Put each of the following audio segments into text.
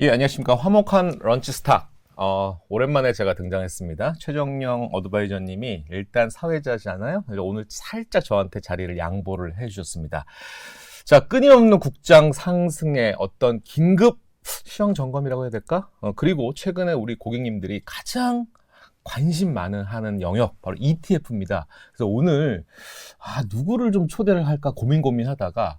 예, 안녕하십니까. 화목한 런치스타. 오랜만에 제가 등장했습니다. 최정영 어드바이저님이 일단 사회자잖아요. 그래서 오늘 살짝 저한테 자리를 양보를 해주셨습니다. 자, 끊임없는 국장 상승의 어떤 긴급 시황 점검이라고 해야 될까? 그리고 최근에 우리 고객님들이 가장 관심 많은 하는 영역, 바로 ETF입니다. 그래서 오늘, 누구를 좀 초대를 할까 고민하다가,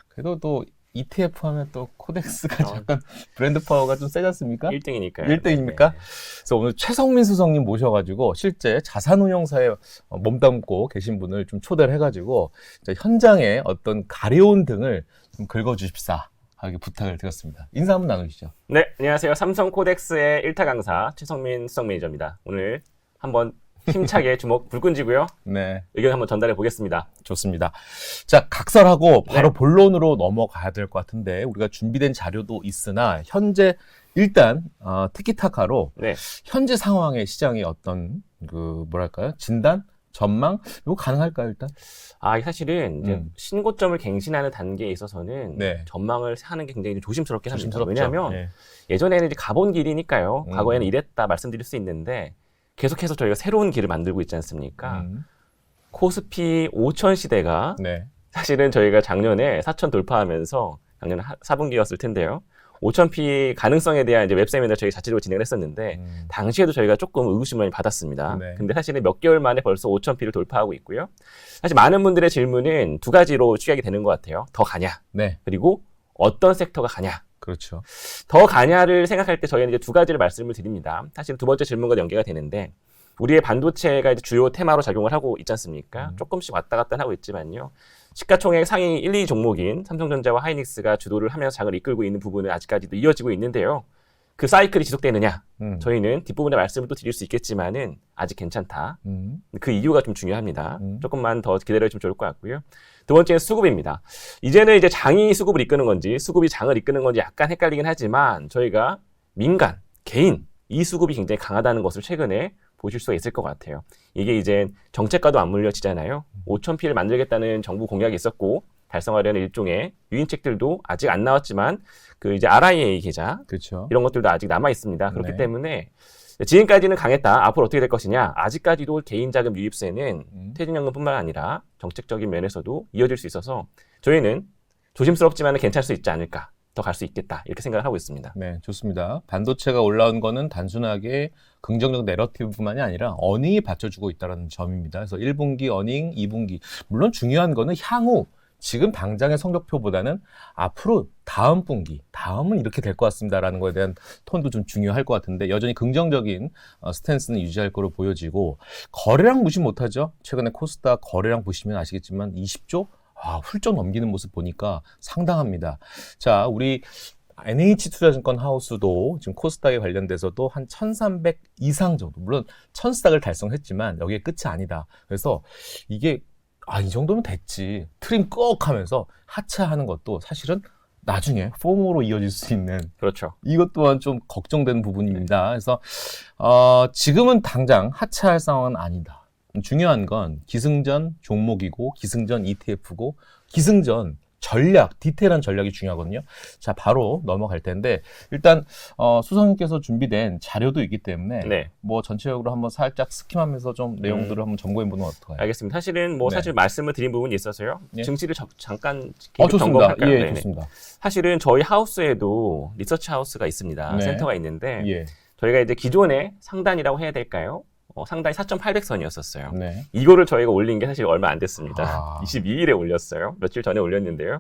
그래도 또 ETF 하면 또 코덱스가 약간 브랜드 파워가 좀 세지 않습니까? 1등이니까요. 1등입니까? 네. 그래서 오늘 최성민 수석님 모셔가지고 실제 자산운용사에 몸담고 계신 분을 좀 초대를 해가지고 현장의 어떤 가려운 등을 좀 긁어주십사 하게 부탁을 드렸습니다. 인사 한번 나누시죠. 네, 안녕하세요. 삼성 코덱스의 1타 강사 최성민 수석 매니저입니다. 오늘 한번 힘차게 주먹 불 끈지고요. 네. 의견 한번 전달해 보겠습니다. 좋습니다. 자, 각설하고 바로 네. 본론으로 넘어가야 될 것 같은데 우리가 준비된 자료도 있으나 현재 일단 티키타카로 네. 현재 상황의 시장의 어떤 뭐랄까요? 진단? 전망? 이거 가능할까요, 일단? 사실은 이제 신고점을 갱신하는 단계에 있어서는 네. 전망을 하는 게 굉장히 조심스럽긴 합니다. 조심스럽죠. 왜냐하면 네. 예전에는 이제 가본 길이니까요. 과거에는 이랬다 말씀드릴 수 있는데 계속해서 저희가 새로운 길을 만들고 있지 않습니까? 코스피 5천 시대가 네. 사실은 저희가 작년에 4천 돌파하면서 작년 4분기였을 텐데요. 5,000P 가능성에 대한 이제 웹 세미나를 저희 자체적으로 진행을 했었는데 당시에도 저희가 조금 의구심을 많이 받았습니다. 네. 근데 사실은 몇 개월 만에 벌써 5,000P를 돌파하고 있고요. 사실 많은 분들의 질문은 두 가지로 취약이 되는 것 같아요. 더 가냐? 네. 그리고 어떤 섹터가 가냐? 그렇죠. 더 가냐를 생각할 때 저희는 이제 두 가지를 말씀을 드립니다. 사실 두 번째 질문과 연계가 되는데 우리의 반도체가 이제 주요 테마로 작용을 하고 있지 않습니까? 조금씩 왔다 갔다 하고 있지만요. 시가총액 상위 1, 2 종목인 삼성전자와 하이닉스가 주도를 하면서 장을 이끌고 있는 부분은 아직까지도 이어지고 있는데요. 그 사이클이 지속되느냐? 저희는 뒷부분에 말씀을 또 드릴 수 있겠지만은 아직 괜찮다. 그 이유가 좀 중요합니다. 조금만 더 기다려주면 좋을 것 같고요. 두 번째는 수급입니다. 이제는 이제 장이 수급을 이끄는 건지 수급이 장을 이끄는 건지 약간 헷갈리긴 하지만 저희가 민간, 개인 이 수급이 굉장히 강하다는 것을 최근에 보실 수가 있을 것 같아요. 이게 이제 정책과도 안 물려지잖아요. 5,000P를 만들겠다는 정부 공약이 있었고 달성하려는 일종의 유인책들도 아직 안 나왔지만 그 이제 RIA 계좌 그렇죠. 이런 것들도 아직 남아 있습니다. 그렇기 네. 때문에 지금까지는 강했다. 앞으로 어떻게 될 것이냐? 아직까지도 개인 자금 유입세는 퇴직연금뿐만 아니라 정책적인 면에서도 이어질 수 있어서 저희는 조심스럽지만 괜찮을 수 있지 않을까? 더 갈 수 있겠다. 이렇게 생각을 하고 있습니다. 네, 좋습니다. 반도체가 올라온 거는 단순하게 긍정적 내러티브뿐만이 아니라 어닝이 받쳐주고 있다는 점입니다. 그래서 1분기 어닝, 2분기. 물론 중요한 거는 향후 지금 당장의 성적표보다는 앞으로 다음 분기, 다음은 이렇게 될 것 같습니다라는 거에 대한 톤도 좀 중요할 것 같은데 여전히 긍정적인 스탠스는 유지할 거로 보여지고 거래량 무시 못하죠. 최근에 코스닥 거래량 보시면 아시겠지만 20조? 훌쩍 넘기는 모습 보니까 상당합니다. 자, 우리 NH투자증권 하우스도 지금 코스닥에 관련돼서도 한 1,300 이상 정도, 물론 1,000스닥을 달성했지만 여기에 끝이 아니다. 그래서 이게 이 정도면 됐지. 트림 꺽 하면서 하차하는 것도 사실은 나중에 폼으로 이어질 수 있는 그렇죠. 이것 또한 좀 걱정되는 부분입니다. 그래서 지금은 당장 하차할 상황은 아니다. 중요한 건 기승전 종목이고 기승전 ETF고 기승전 전략, 디테일한 전략이 중요하거든요. 자, 바로 넘어갈 텐데 일단 수석님께서 준비된 자료도 있기 때문에 네. 뭐 전체적으로 한번 살짝 스킴하면서 좀 내용들을 한번 점검해 보는 건 어떨까요? 알겠습니다. 사실은 네. 사실 말씀을 드린 부분이 있어서요. 예. 증시를 잠깐 좋습니다. 점검할까요? 예, 네네. 좋습니다. 사실은 저희 하우스에도 리서치 하우스가 있습니다. 네. 센터가 있는데 예. 저희가 이제 기존의 상단이라고 해야 될까요? 상단이 4,800선이었었어요. 네. 이거를 저희가 올린 게 사실 얼마 안 됐습니다. 22일에 올렸어요. 며칠 전에 올렸는데요.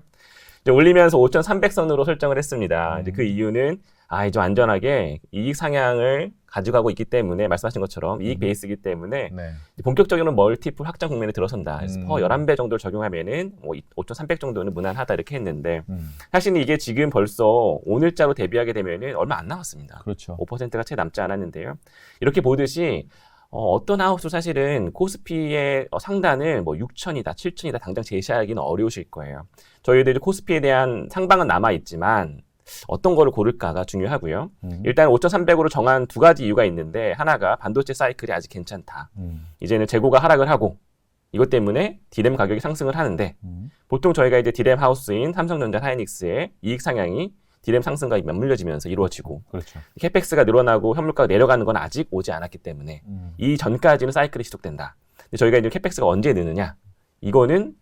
이제 올리면서 5,300선으로 설정을 했습니다. 이제 그 이유는 이제 안전하게 이익 상향을 가져가고 있기 때문에 말씀하신 것처럼 이익 베이스이기 때문에 네. 본격적으로는 멀티플 확장 국면에 들어선다. 그래서 퍼 11배 정도를 적용하면은 5,300 정도는 무난하다 이렇게 했는데 사실 이게 지금 벌써 오늘자로 대비하게 되면은 얼마 안 남았습니다. 그렇죠. 5%가 채 남지 않았는데요. 이렇게 보듯이 어떤 하우스 사실은 코스피의 상단을 6천이다, 7천이다 당장 제시하기는 어려우실 거예요. 저희들이 코스피에 대한 상방은 남아있지만 어떤 거를 고를까가 중요하고요. 일단 5,300으로 정한 두 가지 이유가 있는데 하나가 반도체 사이클이 아직 괜찮다. 이제는 재고가 하락을 하고 이것 때문에 디램 가격이 상승을 하는데 보통 저희가 이제 디램 하우스인 삼성전자 하이닉스의 이익 상향이 디램 상승과 맞물려지면서 이루어지고 그렇죠. 캐펙스가 늘어나고 현물가가 내려가는 건 아직 오지 않았기 때문에 이 전까지는 사이클이 지속된다. 근데 저희가 이제 캐펙스가 언제 느느냐? 이거는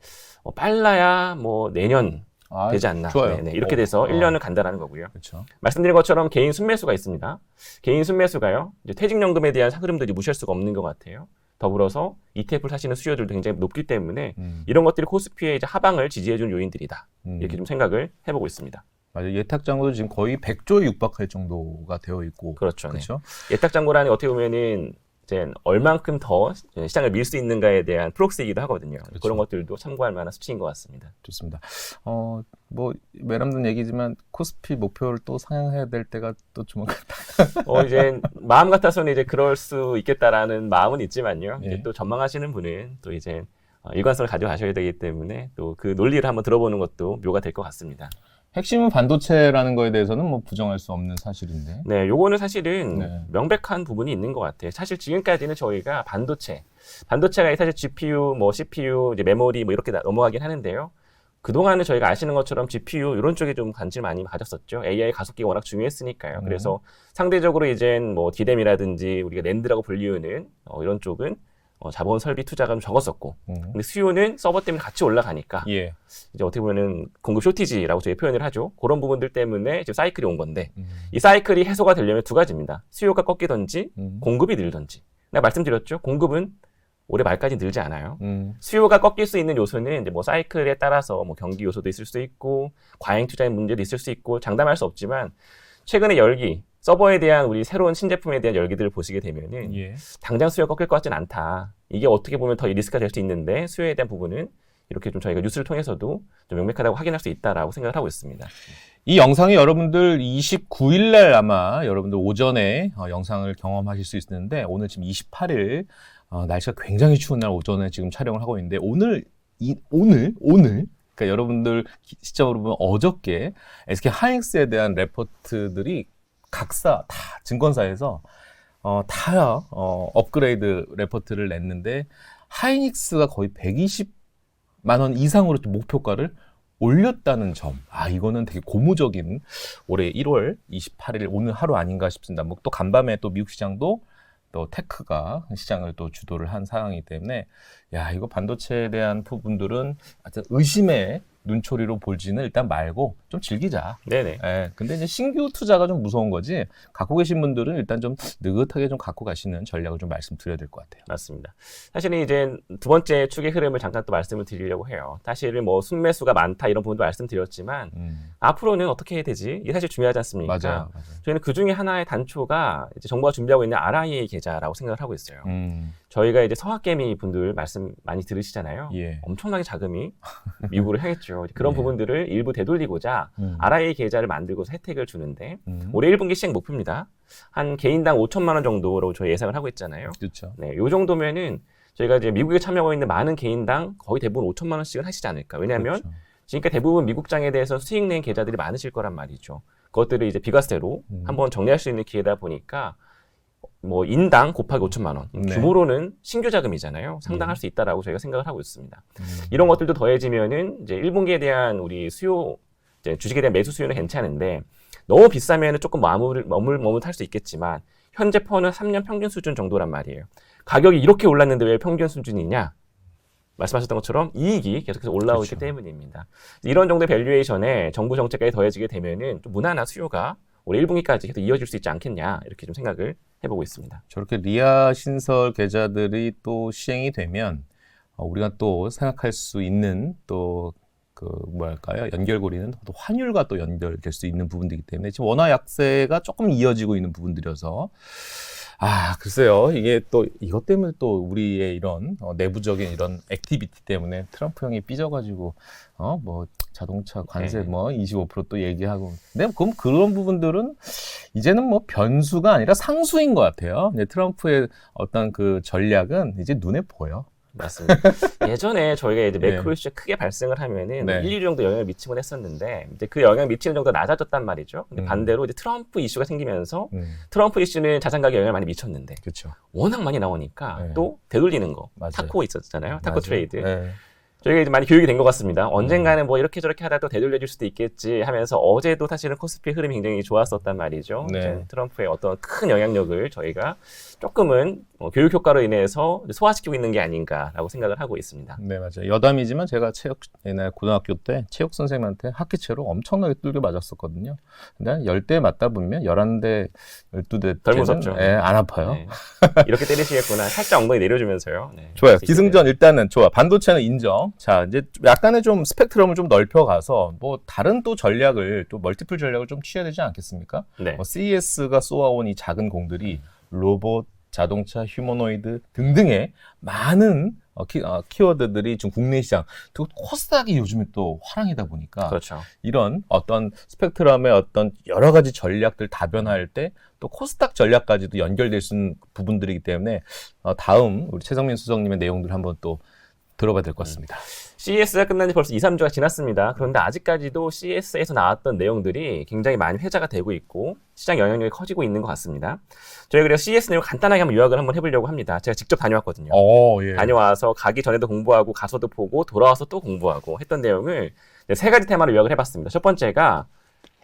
빨라야 뭐 내년 되지 않나. 좋아요. 네네. 이렇게 돼서 1년을 간다라는 거고요. 그렇죠. 말씀드린 것처럼 개인 순매수가 있습니다. 개인 순매수가요. 이제 퇴직연금에 대한 흐름들이 무시할 수가 없는 것 같아요. 더불어서 ETF를 사시는 수요들도 굉장히 높기 때문에 이런 것들이 코스피의 이제 하방을 지지해주는 요인들이다. 이렇게 좀 생각을 해보고 있습니다. 맞아요. 예탁장고도 지금 거의 100조에 육박할 정도가 되어 있고. 그렇죠. 그렇죠. 네. 예탁장고라는 어떻게 보면은 이제 얼만큼 더 시장을 밀 수 있는가에 대한 프록시이기도 하거든요. 그렇죠. 그런 것들도 참고할 만한 수치인 것 같습니다. 좋습니다. 뭐 매람된 얘기지만 코스피 목표를 또 상향해야 될 때가 또 조만간. 이제 마음 같아서는 이제 그럴 수 있겠다라는 마음은 있지만요. 예. 이제 또 전망하시는 분은 또 이제 일관성을 가져가셔야 되기 때문에 또 그 논리를 한번 들어보는 것도 묘가 될 것 같습니다. 핵심은 반도체라는 거에 대해서는 뭐 부정할 수 없는 사실인데. 네, 요거는 사실은 네. 명백한 부분이 있는 것 같아요. 사실 지금까지는 저희가 반도체가 사실 GPU, 뭐 CPU, 이제 메모리 뭐 이렇게 넘어가긴 하는데요. 그동안은 저희가 아시는 것처럼 GPU 이런 쪽에 좀 관심을 많이 가졌었죠. AI 가속기가 워낙 중요했으니까요. 그래서 상대적으로 이젠 뭐 D램이라든지 우리가 낸드라고 불리우는 이런 쪽은 자본 설비 투자가 좀 적었었고, 근데 수요는 서버 때문에 같이 올라가니까 예. 이제 어떻게 보면은 공급 쇼티지라고 저희 표현을 하죠. 그런 부분들 때문에 지금 사이클이 온 건데 이 사이클이 해소가 되려면 두 가지입니다. 수요가 꺾이든지 공급이 늘든지. 내가 말씀드렸죠. 공급은 올해 말까지 늘지 않아요. 수요가 꺾일 수 있는 요소는 이제 뭐 사이클에 따라서 뭐 경기 요소도 있을 수 있고 과잉 투자의 문제도 있을 수 있고 장담할 수 없지만 최근에 열기 서버에 대한 우리 새로운 신제품에 대한 열기들을 보시게 되면은 예. 당장 수요가 꺾일 것 같지는 않다. 이게 어떻게 보면 더 리스크가 될 수 있는데 수요에 대한 부분은 이렇게 좀 저희가 뉴스를 통해서도 좀 명백하다고 확인할 수 있다라고 생각을 하고 있습니다. 이 영상이 여러분들 29일 날 아마 여러분들 오전에 영상을 경험하실 수 있는데 오늘 지금 28일 날씨가 굉장히 추운 날 오전에 지금 촬영을 하고 있는데 오늘 그러니까 여러분들 시점으로 보면 어저께 SK 하이닉스에 대한 레포트들이 각사 다 증권사에서 다 업그레이드 레포트를 냈는데 하이닉스가 거의 120만 원 이상으로 목표가를 올렸다는 점. 이거는 되게 고무적인 올해 1월 28일 오늘 하루 아닌가 싶습니다. 뭐 또 간밤에 또 미국 시장도 또 테크가 시장을 또 주도를 한 상황이기 때문에 이거 반도체에 대한 부분들은 하여튼 의심의 눈초리로 볼지는 일단 말고 좀 즐기자. 네네. 근데 이제 신규 투자가 좀 무서운 거지 갖고 계신 분들은 일단 좀 느긋하게 좀 갖고 가시는 전략을 좀 말씀드려야 될 것 같아요. 맞습니다. 사실은 이제 두 번째 축의 흐름을 잠깐 또 말씀을 드리려고 해요. 사실은 뭐 순매수가 많다 이런 부분도 말씀드렸지만 앞으로는 어떻게 해야 되지? 이게 사실 중요하지 않습니까? 맞아요. 저희는 그 중에 하나의 단초가 이제 정부가 준비하고 있는 RIA 계좌라고 생각을 하고 있어요. 저희가 이제 서학개미 분들 말씀 많이 들으시잖아요. 예. 엄청나게 자금이 미국으로 향했죠. 그런 예. 부분들을 일부 되돌리고자 RIA 계좌를 만들고서 혜택을 주는데 올해 1분기 시행 목표입니다. 한 개인당 5천만 원 정도로 저희 예상을 하고 있잖아요. 그렇죠. 네, 요 정도면은 저희가 이제 미국에 참여하고 있는 많은 개인당 거의 대부분 5천만 원씩은 하시지 않을까. 왜냐하면 그렇죠. 지금까지 대부분 미국장에 대해서 수익 낸 계좌들이 많으실 거란 말이죠. 그것들을 이제 비과세로 한번 정리할 수 있는 기회다 보니까 뭐 인당 곱하기 5천만 원 네. 규모로는 신규 자금이잖아요. 상당할 수 있다라고 저희가 생각을 하고 있습니다. 이런 것들도 더해지면은 이제 1분기에 대한 우리 수요, 이제 주식에 대한 매수 수요는 괜찮은데 너무 비싸면은 조금 머뭇할 수 있겠지만 현재 퍼는 3년 평균 수준 정도란 말이에요. 가격이 이렇게 올랐는데 왜 평균 수준이냐? 말씀하셨던 것처럼 이익이 계속해서 올라오기 그렇죠. 때문입니다. 이런 정도의 밸류에이션에 정부 정책까지 더해지게 되면은 좀 무난한 수요가 올해 1분기까지 계속 이어질 수 있지 않겠냐 이렇게 좀 생각을 해보고 있습니다. 저렇게 리아 신설 계좌들이 또 시행이 되면 우리가 또 생각할 수 있는 또 그 뭐랄까요 연결고리는 또 환율과 또 연결될 수 있는 부분들이기 때문에 지금 원화 약세가 조금 이어지고 있는 부분들이어서 글쎄요 이게 또 이것 때문에 또 우리의 이런 내부적인 이런 액티비티 때문에 트럼프 형이 삐져가지고 뭐 자동차 관세 뭐 25% 또 얘기하고 근데 그런 부분들은 이제는 뭐 변수가 아니라 상수인 것 같아요. 트럼프의 어떤 그 전략은 이제 눈에 보여. 맞습니다. 예전에 저희가 이제 매크로 이슈가 크게 발생을 하면은 네. 1, 2주 정도 영향을 미치곤 했었는데 이제 그 영향 미치는 정도가 낮아졌단 말이죠. 근데 반대로 이제 트럼프 이슈가 생기면서 트럼프 이슈는 자산 가격에 영향을 많이 미쳤는데 그렇죠. 워낙 많이 나오니까 네. 또 되돌리는 거 맞아요. 타코 있었잖아요. 타코 맞아요. 트레이드. 네. 저희가 이제 많이 교육이 된 것 같습니다. 언젠가는 뭐 이렇게 저렇게 하다 또 되돌려줄 수도 있겠지 하면서 어제도 사실은 코스피 흐름이 굉장히 좋았었단 말이죠. 네. 트럼프의 어떤 큰 영향력을 저희가 조금은 교육 효과로 인해서 소화시키고 있는 게 아닌가라고 생각을 하고 있습니다. 네, 맞아요. 여담이지만 제가 옛날 고등학교 때 체육 선생님한테 학기체로 엄청나게 뚫겨 맞았었거든요. 근데 한 10대 맞다 보면 11대, 12대 덜 무섭죠. 안 아파요. 네. 이렇게 때리시겠구나. 살짝 엉덩이 내려주면서요. 네. 좋아요. 기승전 일단은 좋아. 반도체는 인정. 자, 이제 약간의 좀 스펙트럼을 좀 넓혀가서 뭐 다른 또 전략을 또 멀티플 전략을 좀 취해야 되지 않겠습니까? 네. CES가 쏘아온 이 작은 공들이 로봇, 자동차, 휴머노이드 등등의 많은 키워드들이 지금 국내 시장, 또 코스닥이 요즘에 또 화랑이다 보니까 그렇죠. 이런 어떤 스펙트럼의 어떤 여러 가지 전략들 다변화할 때 또 코스닥 전략까지도 연결될 수 있는 부분들이기 때문에 다음 우리 최성민 수석님의 내용들 한번 또 들어봐야 될 것 같습니다. CES가 끝난 지 벌써 2, 3주가 지났습니다. 그런데 아직까지도 CES에서 나왔던 내용들이 굉장히 많이 회자가 되고 있고 시장 영향력이 커지고 있는 것 같습니다. 저희 그래서 CES 내용 간단하게 한번 요약을 한번 해보려고 합니다. 제가 직접 다녀왔거든요. 예. 다녀와서 가기 전에도 공부하고 가서도 보고 돌아와서 또 공부하고 했던 내용을 3가지 테마로 요약을 해봤습니다. 첫 번째가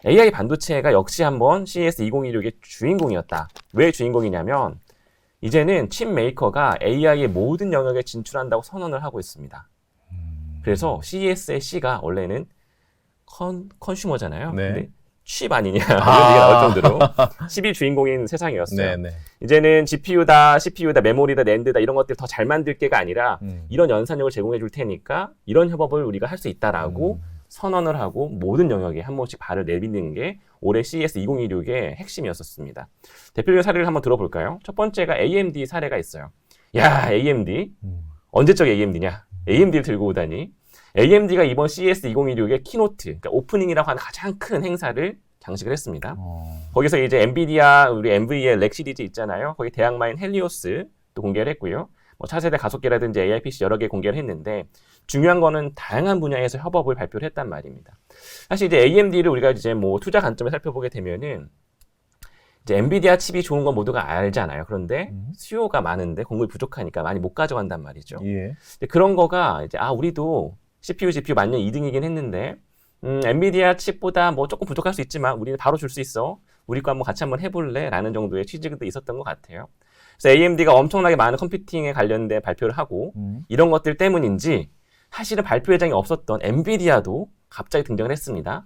AI 반도체가 역시 한번 CES 2016의 주인공이었다. 왜 주인공이냐면 이제는 칩 메이커가 AI의 모든 영역에 진출한다고 선언을 하고 있습니다. 그래서 CES의 C가 원래는 컨슈머잖아요. 네. 근데 칩 아니냐 이런 얘기가 나올 정도로 칩이 주인공인 세상이었어요. 네네. 이제는 GPU다, CPU다, 메모리다, 낸드다 이런 것들 더 잘 만들 게가 아니라 이런 연산력을 제공해 줄 테니까 이런 협업을 우리가 할 수 있다라고 선언을 하고 모든 영역에 한 번씩 발을 내딛는 게 올해 CES 2016의 핵심이었었습니다. 대표적인 사례를 한번 들어볼까요? 첫 번째가 AMD 사례가 있어요. 야, AMD? 언제적 AMD냐? AMD를 들고 오다니. AMD가 이번 CES 2016의 키노트, 그러니까 오프닝이라고 하는 가장 큰 행사를 장식을 했습니다. 거기서 이제 엔비디아, 우리 NV의 렉 시리즈 있잖아요. 거기 대항마인 헬리오스 또 공개를 했고요. 뭐 차세대 가속기라든지 AI PC 여러 개 공개를 했는데 중요한 거는 다양한 분야에서 협업을 발표를 했단 말입니다. 사실 이제 AMD를 우리가 이제 뭐 투자 관점에 살펴보게 되면은 이제 엔비디아 칩이 좋은 건 모두가 알잖아요. 그런데 수요가 많은데 공급이 부족하니까 많이 못 가져간단 말이죠. 예. 그런 거가 이제 우리도 CPU, GPU 만년 2등이긴 했는데 엔비디아 칩보다 뭐 조금 부족할 수 있지만 우리는 바로 줄 수 있어. 우리 거 한번 같이 한번 해볼래? 라는 정도의 취지도 있었던 것 같아요. 그래서 AMD가 엄청나게 많은 컴퓨팅에 관련된 발표를 하고 이런 것들 때문인지 사실은 발표 회장이 없었던 엔비디아도 갑자기 등장을 했습니다.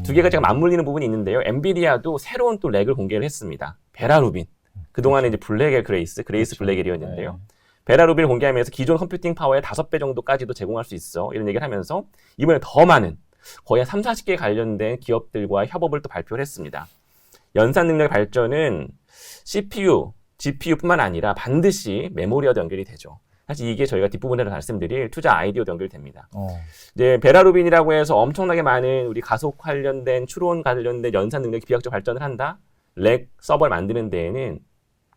두 개가 제가 맞물리는 부분이 있는데요. 엔비디아도 새로운 또 렉을 공개를 했습니다. 베라루빈. 그동안에 이제 블랙엘 그레이스 블랙엘이었는데요. 베라루빈을 공개하면서 기존 컴퓨팅 파워의 5배 정도까지도 제공할 수 있어. 이런 얘기를 하면서 이번에 더 많은 거의 한 3, 40개 관련된 기업들과 협업을 또 발표를 했습니다. 연산 능력 발전은 CPU, GPU뿐만 아니라 반드시 메모리와도 연결이 되죠. 사실 이게 저희가 뒷부분에서 말씀드릴 투자 아이디어도 연결됩니다. 이제 베라루빈이라고 해서 엄청나게 많은 우리 가속 관련된 추론 관련된 연산 능력이 비약적 발전을 한다. 렉 서버를 만드는 데에는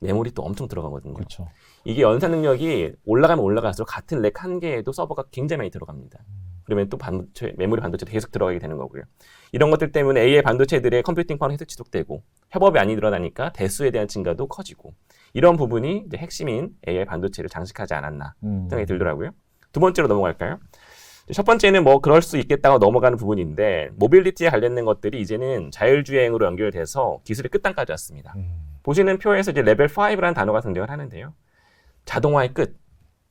메모리 또 엄청 들어가거든요. 그렇죠. 이게 연산 능력이 올라가면 올라갈수록 같은 렉 한 개에도 서버가 굉장히 많이 들어갑니다. 그러면 또 메모리 반도체도 계속 들어가게 되는 거고요. 이런 것들 때문에 AI 반도체들의 컴퓨팅 파워는 계속 지속되고 협업이 많이 늘어나니까 대수에 대한 증가도 커지고 이런 부분이 이제 핵심인 AI 반도체를 장식하지 않았나 생각이 들더라고요. 두 번째로 넘어갈까요? 첫 번째는 뭐 그럴 수 있겠다고 넘어가는 부분인데 모빌리티에 관련된 것들이 이제는 자율주행으로 연결돼서 기술의 끝단까지 왔습니다. 보시는 표에서 이제 레벨 5라는 단어가 등장을 하는데요. 자동화의 끝.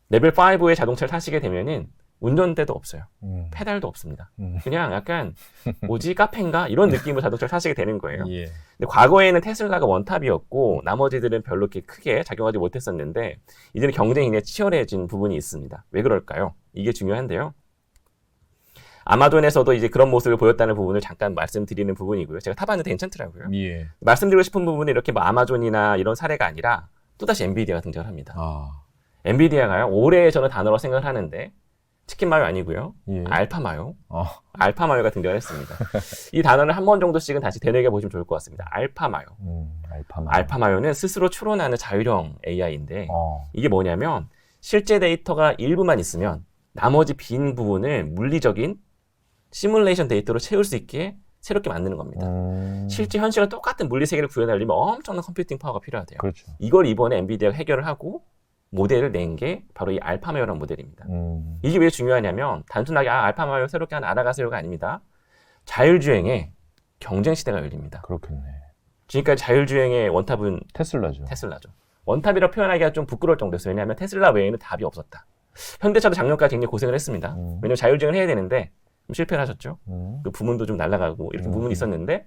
레벨 5의 자동차를 타시게 되면은 운전대도 없어요. 페달도 없습니다. 그냥 약간 뭐지 카페인가 이런 느낌으로 자동차를 타시게 되는 거예요. 예. 근데 과거에는 테슬라가 원탑이었고 나머지들은 별로 이렇게 크게 작용하지 못했었는데 이제는 경쟁이 굉장히 치열해진 부분이 있습니다. 왜 그럴까요? 이게 중요한데요. 아마존에서도 이제 그런 모습을 보였다는 부분을 잠깐 말씀드리는 부분이고요. 제가 타봤는데 괜찮더라고요. 예. 말씀드리고 싶은 부분은 이렇게 뭐 아마존이나 이런 사례가 아니라 또다시 엔비디아가 등장을 합니다. 엔비디아가요. 올해 저는 단어로 생각을 하는데 치킨 마요 아니고요. 예. 알파 마요. 알파 마요가 등장을 했습니다. 이 단어를 한 번 정도씩은 다시 되뇌겨 보시면 좋을 것 같습니다. 알파 마요. 알파 마요는 스스로 추론하는 자율형 AI인데 이게 뭐냐면 실제 데이터가 일부만 있으면 나머지 빈 부분을 물리적인 시뮬레이션 데이터로 채울 수 있게 새롭게 만드는 겁니다. 실제 현실과 똑같은 물리 세계를 구현하려면 엄청난 컴퓨팅 파워가 필요하대요. 그렇죠. 이걸 이번에 엔비디아가 해결을 하고 모델을 낸 게 바로 이 알파마요라는 모델입니다. 이게 왜 중요하냐면 단순하게 알파마요 새롭게 하나 알아가세요가 아닙니다. 자율주행에 경쟁 시대가 열립니다. 그렇겠네. 지금까지 자율주행의 원탑은 테슬라죠. 원탑이라고 표현하기가 좀 부끄러울 정도였어요. 왜냐하면 테슬라 외에는 답이 없었다. 현대차도 작년까지 굉장히 고생을 했습니다. 왜냐하면 자율주행을 해야 되는데 좀 실패를 하셨죠. 그 부문도 좀 날아가고 이렇게 부문이 있었는데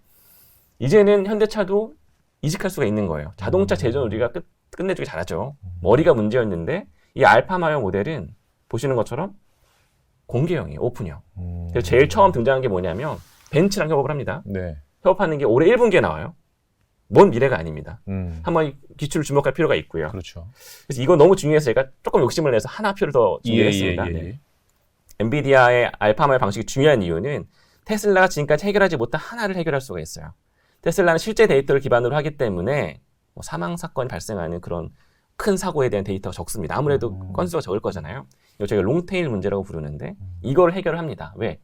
이제는 현대차도 이직할 수가 있는 거예요. 자동차 제조는 우리가 끝내주기 잘하죠. 머리가 문제였는데 이 알파마요 모델은 보시는 것처럼 공개형이에요. 오픈형. 그래서 제일 처음 등장한 게 뭐냐면 벤츠랑 협업을 합니다. 네. 협업하는 게 올해 1분기에 나와요. 먼 미래가 아닙니다. 한번 이 기출을 주목할 필요가 있고요. 그렇죠. 그래서 이거 너무 중요해서 제가 조금 욕심을 내서 하나 표를 더 준비했습니다. 네. 엔비디아의 알파마요 방식이 중요한 이유는 테슬라가 지금까지 해결하지 못한 하나를 해결할 수가 있어요. 테슬라는 실제 데이터를 기반으로 하기 때문에 뭐 사망 사건이 발생하는 그런 큰 사고에 대한 데이터가 적습니다. 아무래도 건수가 적을 거잖아요. 이거 저희가 롱테일 문제라고 부르는데 이걸 해결합니다. 왜?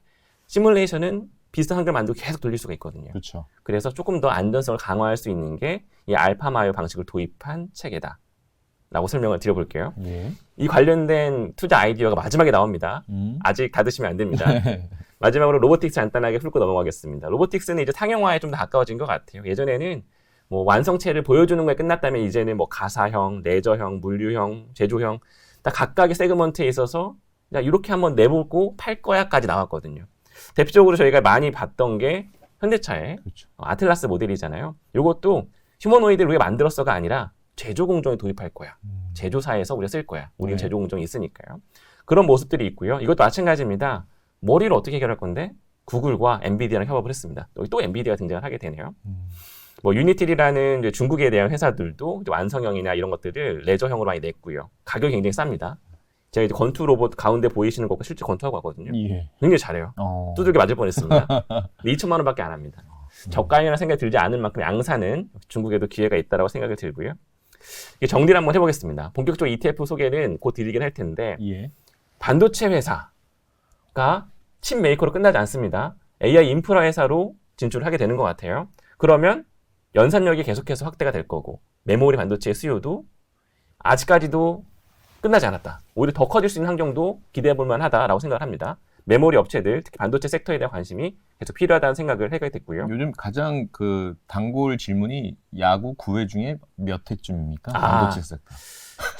시뮬레이션은 비슷한 환경을 만들고 계속 돌릴 수가 있거든요. 그렇죠. 그래서 조금 더 안전성을 강화할 수 있는 게 이 알파마요 방식을 도입한 체계다. 라고 설명을 드려볼게요. 예. 이 관련된 투자 아이디어가 마지막에 나옵니다. 아직 닫으시면 안 됩니다. 마지막으로 로보틱스 간단하게 훑고 넘어가겠습니다. 로보틱스는 이제 상용화에 좀 더 가까워진 것 같아요. 예전에는 뭐 완성체를 보여주는 거에 끝났다면 이제는 뭐 가사형, 레저형, 물류형, 제조형 다 각각의 세그먼트에 있어서 야, 이렇게 한번 내보고 팔 거야까지 나왔거든요. 대표적으로 저희가 많이 봤던 게 현대차의 그렇죠. 아틀라스 모델이잖아요. 이것도 휴머노이드를 우리가 만들었어가 아니라 제조 공정에 도입할 거야. 제조사에서 우리가 쓸 거야. 우리는 제조 공정이 있으니까요. 그런 모습들이 있고요. 이것도 마찬가지입니다. 머리를 어떻게 해결할 건데 구글과 엔비디아랑 협업을 했습니다. 여기 또 엔비디아가 등장을 하게 되네요. 뭐 유니티리라는 이제 중국에 대한 회사들도 이제 완성형이나 이런 것들을 레저형으로 많이 냈고요. 가격이 굉장히 쌉니다. 제가 이제 건투 로봇 가운데 보이시는 것과 실제 건투하고 왔거든요. 예. 굉장히 잘해요. 두들겨 맞을 뻔했습니다. 2천만 원밖에 안 합니다. 저가이라는 생각이 들지 않을 만큼 양산은 중국에도 기회가 있다라고 생각이 들고요. 이게 정리를 한번 해보겠습니다. 본격적으로 ETF 소개는 곧 드리긴 할 텐데 예. 반도체 회사가 칩 메이커로 끝나지 않습니다. AI 인프라 회사로 진출을 하게 되는 것 같아요. 그러면 연산력이 계속해서 확대가 될 거고 메모리 반도체의 수요도 아직까지도 끝나지 않았다. 오히려 더 커질 수 있는 환경도 기대해 볼 만하다라고 생각을 합니다. 메모리 업체들, 특히 반도체 섹터에 대한 관심이 계속 필요하다는 생각을 하게 됐고요. 요즘 가장 그 단골 질문이 야구 9회 중에 몇 회쯤입니까? 반도체 섹터.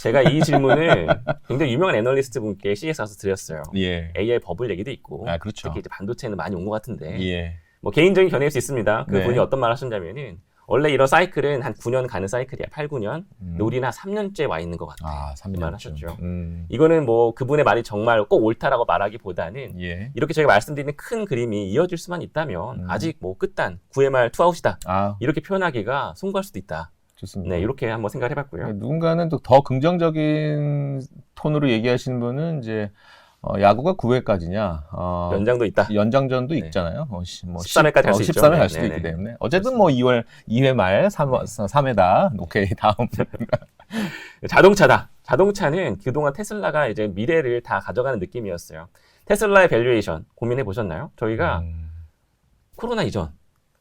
제가 이 질문을 굉장히 유명한 애널리스트 분께 CES 가서 드렸어요. 예. AI 버블 얘기도 있고, 그렇죠. 특히 이제 반도체는 많이 온 것 같은데, 예. 뭐 개인적인 견해일 수 있습니다. 그 네. 분이 어떤 말을 하셨냐면은 원래 이런 사이클은 한 9년 가는 사이클이야. 8, 9년. 근데 우리는 한 3년째 와 있는 것 같아. 3년 말 하셨죠. 음. 이거는 뭐 그분의 말이 정말 꼭 옳다라고 말하기보다는 예. 이렇게 저희가 말씀드리는 큰 그림이 이어질 수만 있다면 아직 뭐 끝단 9회 말 투아웃이다. 이렇게 표현하기가 송구할 수도 있다. 좋습니다. 네, 이렇게 한번 생각을 해봤고요. 누군가는 또 더 긍정적인 톤으로 얘기하시는 분은 이제 야구가 9회까지냐 연장도 있다. 연장전도 네. 있잖아요. 뭐 13회까지 갈 수 있죠. 13회 갈 수도 네네. 있기 때문에 어쨌든 뭐 2회 말 3회다. 오케이 다음. 자동차다. 자동차는 그동안 테슬라가 이제 미래를 다 가져가는 느낌이었어요. 테슬라의 밸류에이션 고민해 보셨나요? 저희가 코로나 이전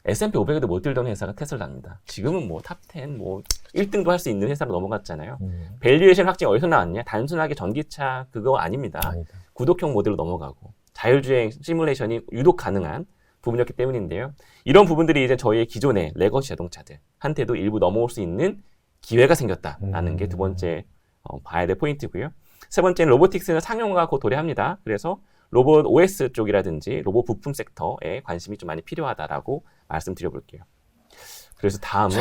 S&P 500에도 못 들던 회사가 테슬라입니다. 지금은 뭐 탑10, 뭐 1등도 할 수 있는 회사로 넘어갔잖아요. 밸류에이션 확증이 어디서 나왔냐? 단순하게 전기차 그거 아닙니다. 아니다. 구독형 모델로 넘어가고 자율주행 시뮬레이션이 유독 가능한 부분이었기 때문인데요. 이런 부분들이 이제 저희의 기존의 레거시 자동차들 한테도 일부 넘어올 수 있는 기회가 생겼다라는 게 두 번째 봐야 될 포인트고요. 세 번째는 로보틱스는 상용화가 곧 도래합니다. 그래서 로봇 OS 쪽이라든지 로봇 부품 섹터에 관심이 좀 많이 필요하다라고 말씀드려볼게요. 그래서 다음은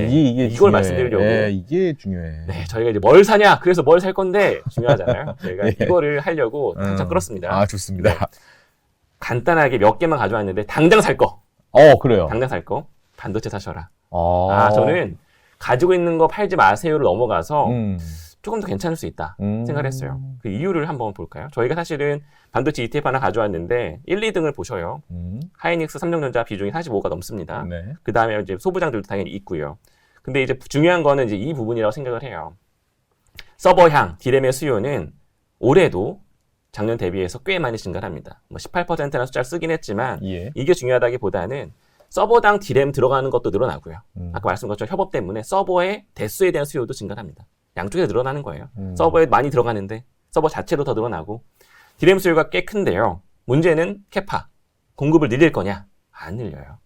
이게 이걸 중요해. 말씀드리려고 이게 중요해. 네, 저희가 이제 뭘 사냐, 그래서 뭘 살 건데 중요하잖아요. 저희가 예. 이거를 하려고 당장 끌었습니다. 좋습니다. 네. 간단하게 몇 개만 가져왔는데 당장 살 거. 그래요. 당장 살 거. 반도체 사셔라. 저는 저는 가지고 있는 거 팔지 마세요를 넘어가서 조금 더 괜찮을 수 있다 생각을 했어요. 그 이유를 한번 볼까요? 저희가 사실은 반도체 ETF 하나 가져왔는데 1, 2등을 보셔요. 하이닉스, 삼성전자 비중이 45가 넘습니다. 네. 그 다음에 이제 소부장들도 당연히 있고요. 근데 이제 중요한 거는 이제 이 부분이라고 생각을 해요. 서버향, 디램의 수요는 올해도 작년 대비해서 꽤 많이 증가합니다. 뭐 18%라는 숫자를 쓰긴 했지만 예. 이게 중요하다기보다는 서버당 디램 들어가는 것도 늘어나고요. 아까 말씀드린 것처럼 협업 때문에 서버의 대수에 대한 수요도 증가합니다. 양쪽에 늘어나는 거예요. 서버에 많이 들어가는데 서버 자체도 더 늘어나고 디램 수요가 꽤 큰데요. 문제는 캐파, 공급을 늘릴 거냐? 안 늘려요.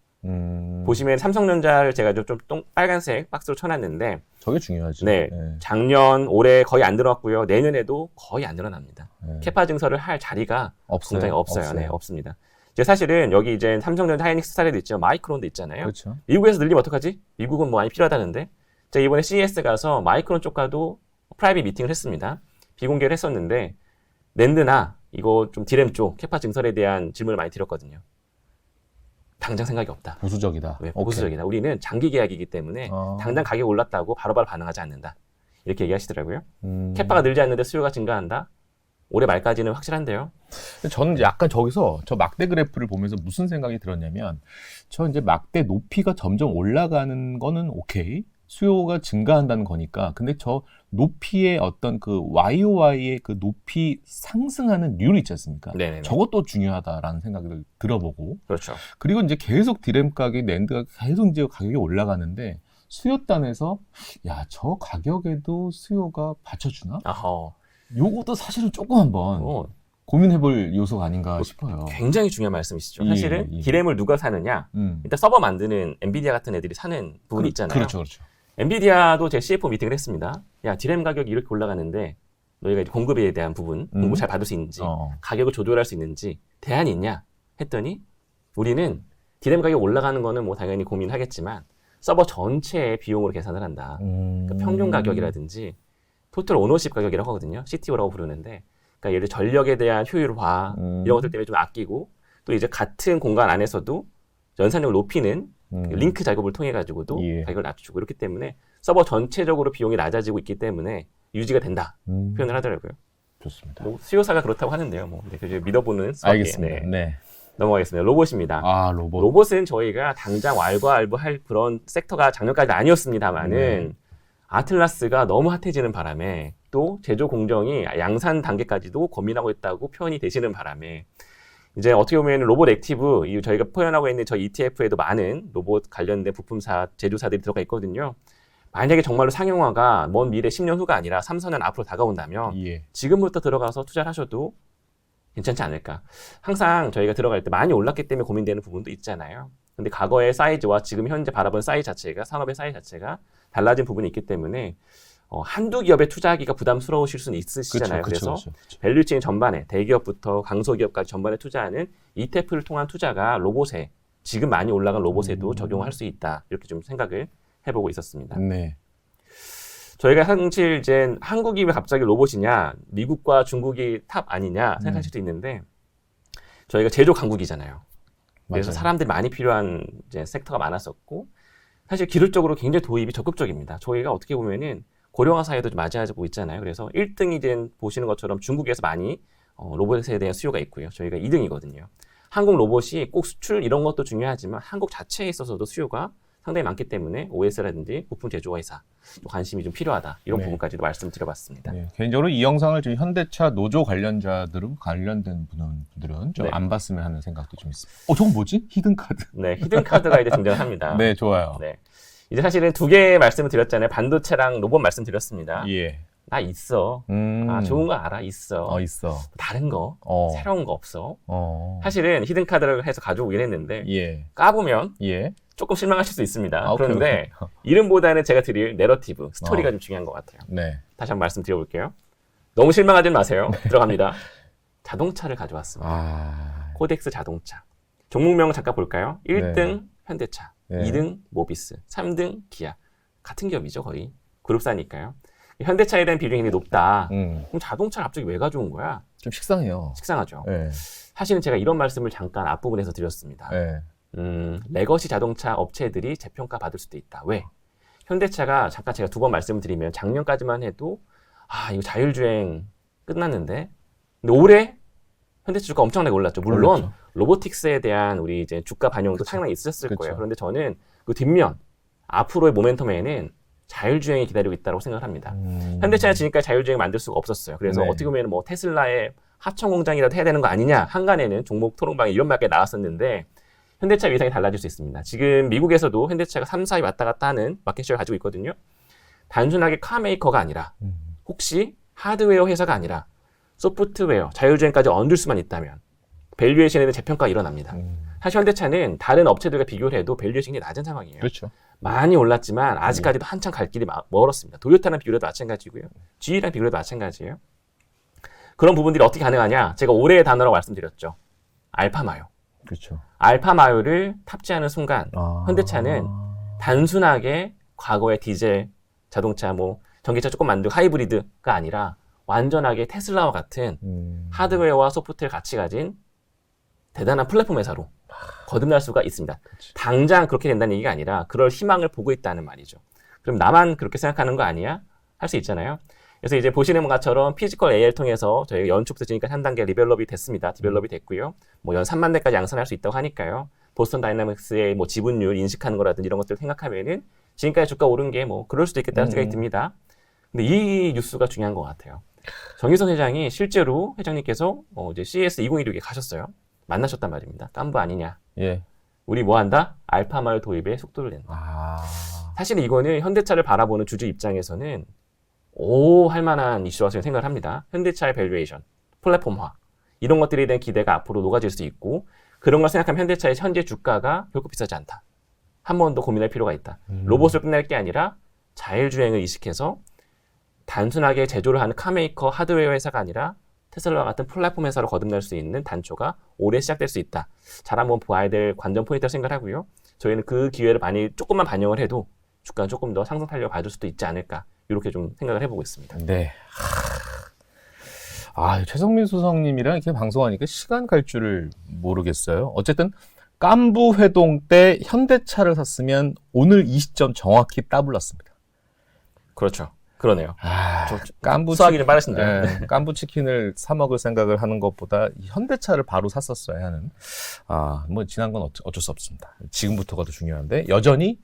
보시면 삼성전자를 제가 좀 빨간색 박스로 쳐놨는데 저게 중요하죠. 네, 작년, 올해 거의 안 늘어났고요. 내년에도 거의 안 늘어납니다. 네. 캐파 증설을 할 자리가 없어요. 공장에 없어요. 네, 없습니다. 이제 사실은 여기 이제 삼성전자, 하이닉스 사례도 있죠. 마이크론도 있잖아요. 그렇죠. 미국에서 늘리면 어떡하지? 미국은 뭐 많이 필요하다는데 제가 이번에 CES 가서 마이크론 쪽과도 프라이빗 미팅을 했습니다. 비공개를 했었는데 낸드나 이거 좀 디램 쪽 캐파 증설에 대한 질문을 많이 드렸거든요. 당장 생각이 없다. 보수적이다. 왜? 보수적이다. 우리는 장기 계약이기 때문에 당장 가격이 올랐다고 바로바로 반응하지 않는다. 이렇게 얘기하시더라고요. 캐파가 늘지 않는데 수요가 증가한다. 올해 말까지는 확실한데요. 저는 이제 약간 저기서 저 막대 그래프를 보면서 무슨 생각이 들었냐면 저 이제 막대 높이가 점점 올라가는 거는 오케이. 수요가 증가한다는 거니까. 근데 저 높이의 어떤 그 YOY의 그 높이 상승하는 률이 있지 않습니까? 네네네. 저것도 중요하다라는 생각을 들어보고. 그렇죠. 그리고 이제 계속 디램 가격, 낸드가 계속 이제 가격이 올라가는데 수요단에서 야, 저 가격에도 수요가 받쳐주나? 아허. 요것도 사실은 조금 한번 고민해볼 요소가 아닌가 싶어요. 굉장히 중요한 말씀이시죠. 예, 사실은 예. 디램을 누가 사느냐. 일단 서버 만드는 엔비디아 같은 애들이 사는 부분이 있잖아요. 그렇죠, 그렇죠. 엔비디아도 제 CFO 미팅을 했습니다. 야, 디램 가격이 이렇게 올라가는데 너희가 이제 공급에 대한 부분, 공급 잘 받을 수 있는지, 가격을 조절할 수 있는지 대안이 있냐 했더니 우리는 디램 가격 올라가는 거는 뭐 당연히 고민하겠지만 서버 전체의 비용으로 계산을 한다. 그러니까 평균 가격이라든지 토탈 오너십 가격이라고 하거든요. CTO라고 부르는데 그러니까 예를 들어 전력에 대한 효율화 이런 것들 때문에 좀 아끼고 또 이제 같은 공간 안에서도 연산력을 높이는 링크 작업을 통해 가지고도 가격을 낮추고 이렇기 때문에 서버 전체적으로 비용이 낮아지고 있기 때문에 유지가 된다 표현을 하더라고요. 좋습니다. 뭐 수요사가 그렇다고 하는데요. 뭐 네, 믿어보는 수학에, 알겠습니다. 네. 넘어가겠습니다. 로봇입니다. 아, 로봇. 로봇은 저희가 당장 왈가왈부할 그런 섹터가 작년까지 아니었습니다만은 아틀라스가 너무 핫해지는 바람에 또 제조 공정이 양산 단계까지도 고민하고 있다고 표현이 되시는 바람에 이제 어떻게 보면 로봇 액티브, 저희가 표현하고 있는 저희 ETF에도 많은 로봇 관련된 부품사, 제조사들이 들어가 있거든요. 만약에 정말로 상용화가 먼 미래 10년 후가 아니라 3, 4년 앞으로 다가온다면 지금부터 들어가서 투자를 하셔도 괜찮지 않을까. 항상 저희가 들어갈 때 많이 올랐기 때문에 고민되는 부분도 있잖아요. 근데 과거의 사이즈와 지금 현재 바라본 사이즈 자체가, 산업의 사이즈 자체가 달라진 부분이 있기 때문에 한두 기업에 투자하기가 부담스러우실 수는 있으시잖아요. 그래서 밸류체인 전반에 대기업부터 강소기업까지 전반에 투자하는 ETF를 통한 투자가 로봇에 지금 많이 올라간 로봇에도 적용할 수 있다. 이렇게 좀 생각을 해보고 있었습니다. 네. 저희가 사실 이제 한국이 왜 갑자기 로봇이냐, 미국과 중국이 탑 아니냐 생각하실 수도 있는데 저희가 제조 강국이잖아요. 그래서 맞아요. 사람들이 많이 필요한 이제 섹터가 많았었고 사실 기술적으로 굉장히 도입이 적극적입니다. 저희가 어떻게 보면은 고령화 사회도 좀 맞이하고 있잖아요. 그래서 1등이 된 보시는 것처럼 중국에서 많이 로봇에 대한 수요가 있고요. 저희가 2등이거든요. 한국 로봇이 꼭 수출 이런 것도 중요하지만 한국 자체에 있어서도 수요가 상당히 많기 때문에 OS라든지 부품 제조화 회사 관심이 좀 필요하다. 이런 부분까지도 말씀드려봤습니다. 네. 개인적으로 이 영상을 지금 현대차 노조 관련자들은 관련된 분들은 좀 안 봤으면 하는 생각도 좀 있습니다. 저건 뭐지? 히든 카드. 네, 히든 카드가 이제 등장합니다. 네, 좋아요. 네. 이제 사실은 두 개 말씀을 드렸잖아요. 반도체랑 로봇 말씀드렸습니다. 예. 나 있어. 좋은 거 알아. 있어. 있어. 다른 거, 새로운 거 없어. 사실은 히든 카드를 해서 가져오긴 했는데 까보면 조금 실망하실 수 있습니다. 그런데 이름보다는 제가 드릴 내러티브, 스토리가 좀 중요한 것 같아요. 네. 다시 한번 말씀드려볼게요. 너무 실망하지 마세요. 들어갑니다. 자동차를 가져왔습니다. 코덱스 자동차. 종목명 잠깐 볼까요? 1등 현대차, 2등 모비스, 3등 기아. 같은 기업이죠, 거의. 그룹사니까요. 현대차에 대한 비중이 높다. 그럼 자동차를 갑자기 왜 가져온 거야? 좀 식상해요. 식상하죠. 네. 사실은 제가 이런 말씀을 잠깐 앞부분에서 드렸습니다. 레거시 자동차 업체들이 재평가 받을 수도 있다. 왜? 현대차가 잠깐 제가 두 번 말씀을 드리면 작년까지만 해도 이거 자율주행 끝났는데 근데 올해 현대차 주가 엄청나게 올랐죠. 물론 로보틱스에 대한 우리 이제 주가 반영도 상당히 있었을 거예요. 그런데 저는 그 뒷면 앞으로의 모멘텀에는 자율주행이 기다리고 있다고 생각을 합니다. 현대차는 지금까지 자율주행 만들 수가 없었어요. 그래서 어떻게 보면 뭐 테슬라의 하청 공장이라도 해야 되는 거 아니냐. 한간에는 종목 토론방에 이런 말까지 나왔었는데 현대차 위상이 달라질 수 있습니다. 지금 미국에서도 현대차가 3, 4위 왔다 갔다 하는 마켓쉐어를 가지고 있거든요. 단순하게 카메이커가 아니라 혹시 하드웨어 회사가 아니라 소프트웨어, 자율주행까지 얹을 수만 있다면 밸류에이션에는 재평가가 일어납니다. 사실 현대차는 다른 업체들과 비교를 해도 밸류에이션이 낮은 상황이에요. 그렇죠. 많이 올랐지만 아직까지도 한참 갈 길이 멀었습니다. 도요타랑 비교를 해도 마찬가지고요. GE랑 비교를 해도 마찬가지예요. 그런 부분들이 어떻게 가능하냐? 제가 올해의 단어라고 말씀드렸죠. 알파마요. 그렇죠. 알파마요를 탑재하는 순간 현대차는 단순하게 과거의 디젤 자동차, 뭐 전기차 조금 만들고 하이브리드가 아니라 완전하게 테슬라와 같은 하드웨어와 소프트웨어 같이 가진 대단한 플랫폼 회사로 거듭날 수가 있습니다. 그치. 당장 그렇게 된다는 얘기가 아니라 그럴 희망을 보고 있다는 말이죠. 그럼 나만 그렇게 생각하는 거 아니야? 할 수 있잖아요. 그래서 이제 보시는 것처럼 피지컬 AI를 통해서 저희가 연초부터 지금까지 한 단계 디벨롭이 됐고요. 뭐 연 3만 대까지 양산할 수 있다고 하니까요. 보스턴 다이나믹스의 뭐 지분율 인식하는 거라든지 이런 것들을 생각하면은 지금까지 주가 오른 게 뭐 그럴 수도 있겠다는 생각이 듭니다. 근데 이 뉴스가 중요한 것 같아요. 정의선 회장이 실제로 회장님께서 이제 CES 2016에 가셨어요. 만나셨단 말입니다. 깐부 아니냐. 예. 우리 뭐 한다? 알파마요 도입에 속도를 낸다. 사실 이거는 현대차를 바라보는 주주 입장에서는 할 만한 이슈라고 저는 생각을 합니다. 현대차의 밸류에이션, 플랫폼화 이런 것들에 대한 기대가 앞으로 녹아질 수 있고 그런 걸 생각하면 현대차의 현재 주가가 결코 비싸지 않다. 한 번 더 고민할 필요가 있다. 로봇을 끝낼 게 아니라 자율주행을 이식해서 단순하게 제조를 하는 카메이커 하드웨어 회사가 아니라 테슬라와 같은 플랫폼 회사로 거듭날 수 있는 단초가 올해 시작될 수 있다. 잘 한번 보아야 될 관전 포인트라고 생각하고요. 저희는 그 기회를 조금만 반영을 해도 주가는 조금 더 상승 탄력을 받을 수도 있지 않을까 이렇게 좀 생각을 해보고 있습니다. 네. 최성민 소장님이랑 이렇게 방송하니까 시간 갈 줄을 모르겠어요. 어쨌든 깐부 회동 때 현대차를 샀으면 오늘 이 시점 정확히 따블랐습니다. 그렇죠. 그러네요. 깐부 수학이 좀 빠르신데요. 네, 깐부 치킨을 사 먹을 생각을 하는 것보다 현대차를 바로 샀었어야 하는. 뭐 지난 건 어쩔 수 없습니다. 지금부터가 더 중요한데 여전히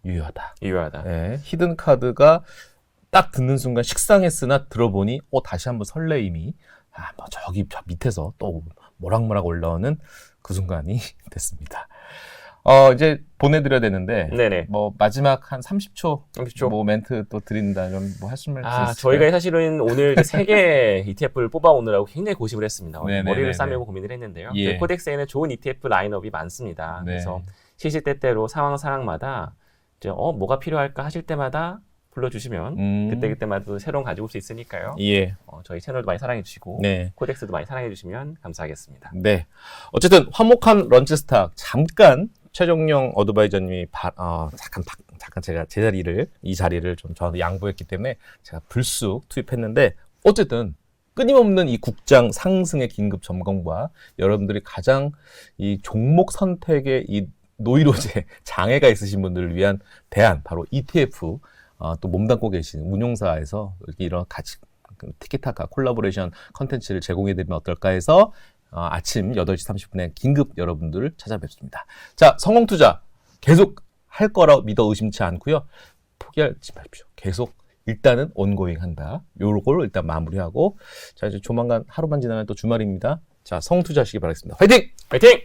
유효하다. 유효하다. 네, 히든 카드가 딱 듣는 순간 식상했으나 들어보니 다시 한번 설레임이 뭐 저기 저 밑에서 또 모락모락 올라오는 그 순간이 됐습니다. 이제 보내드려야 되는데, 네네. 뭐, 마지막 한 30초, 30초. 뭐, 멘트 또 드린다면, 뭐, 하실 말씀 있으실까요? 저희가 사실은 오늘 3개 ETF를 뽑아오느라고 굉장히 고심을 했습니다. 네네네네. 머리를 싸매고 고민을 했는데요. 예. 코덱스에는 좋은 ETF 라인업이 많습니다. 네. 그래서 시시때때로 상황마다 이제 뭐가 필요할까 하실 때마다 불러주시면 그때마다 또 새로운 가지고 올 수 있으니까요. 예. 저희 채널도 많이 사랑해주시고 네. 코덱스도 많이 사랑해주시면 감사하겠습니다. 네. 어쨌든, 화목한 런치 스탁, 잠깐, 최종용 어드바이저님이 잠깐 제가 이 자리를 좀 저한테 양보했기 때문에 제가 불쑥 투입했는데 어쨌든 끊임없는 이 국장 상승의 긴급 점검과 여러분들이 가장 이 종목 선택에 이 노이로제 장애가 있으신 분들을 위한 대안 바로 ETF 또 몸담고 계신 운용사에서 이런 같이 티키타카 콜라보레이션 컨텐츠를 제공해드리면 어떨까 해서 아침 8시 30분에 긴급 여러분들을 찾아뵙습니다. 자, 성공투자 계속 할 거라 믿어 의심치 않고요. 포기하지 마십시오. 계속 일단은 온고잉 한다. 요걸 일단 마무리하고 자, 이제 조만간 하루만 지나면 또 주말입니다. 자, 성투자 하시기 바라겠습니다. 화이팅! 화이팅!